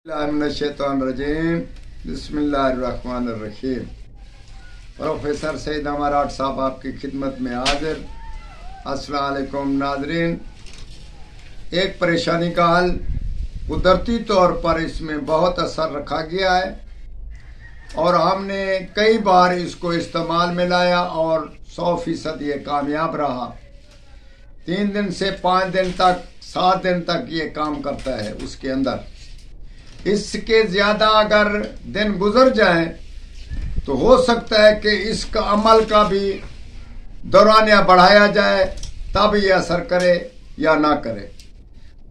रजीम बिस्मिल्लाहिर्रहमानिर्रहीम। प्रोफेसर सईद अमराट साहब आपकी खिदमत में हाजिर। अस्सलाम वालेकुम नाज़रीन। एक परेशानी का हल कुदरती तौर पर इसमें बहुत असर रखा गया है और हमने कई बार इसको इस्तेमाल में लाया और 100% ये कामयाब रहा। 3 दिन से 5 दिन तक 7 दिन तक ये काम करता है। उसके अंदर इसके ज़्यादा अगर दिन गुजर जाए तो हो सकता है कि इसका अमल का भी दौरानिया बढ़ाया जाए, तब ये असर करे या ना करे।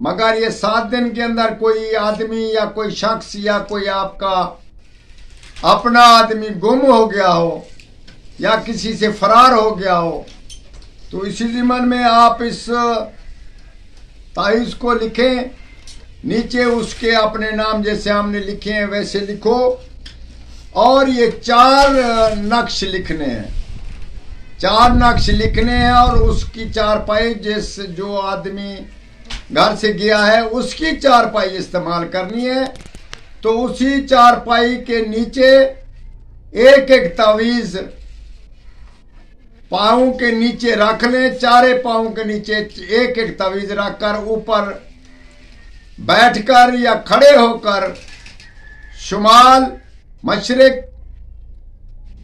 मगर ये 7 दिन के अंदर कोई आदमी या कोई शख्स या कोई आपका अपना आदमी गुम हो गया हो या किसी से फरार हो गया हो, तो इसी ज़िम्मन में आप इस ताइज़ को लिखें। नीचे उसके अपने नाम जैसे हमने लिखे हैं वैसे लिखो और ये 4 नक्श लिखने हैं। 4 नक्श लिखने हैं और उसकी चारपाई जिस जो आदमी घर से गया है उसकी चारपाई इस्तेमाल करनी है। तो उसी चारपाई के नीचे एक एक तावीज़ पाँव के नीचे रख लें। चारे पाँव के नीचे एक एक तावीज़ रखकर ऊपर बैठकर या खड़े होकर शुमाल, मशरिक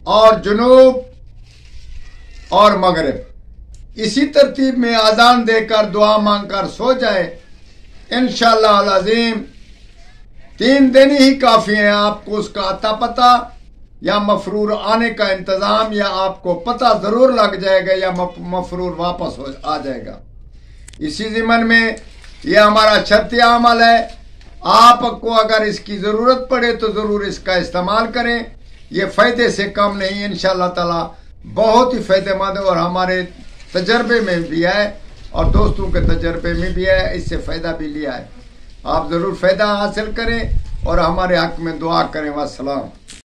और जुनूब और मगरिब इसी तरतीब में अजान देकर दुआ मांगकर सो जाए। इंशाअल्लाह अज़ीम 3 दिन ही काफ़ी हैं। आपको उसका अता पता या मफरूर आने का इंतज़ाम या आपको पता ज़रूर लग जाएगा या मफरूर वापस आ जाएगा। इसी ज़िम्मन में यह हमारा शर्तिया अमल है। आपको अगर इसकी ज़रूरत पड़े तो ज़रूर इसका इस्तेमाल करें। ये फ़ायदे से कम नहीं, इंशाअल्लाह ताला बहुत ही फ़ायदेमंद है और हमारे तजर्बे में भी है और दोस्तों के तजर्बे में भी है। इससे फ़ायदा भी लिया है। आप ज़रूर फ़ायदा हासिल करें और हमारे हक़ में दुआ करें। वस्सलाम।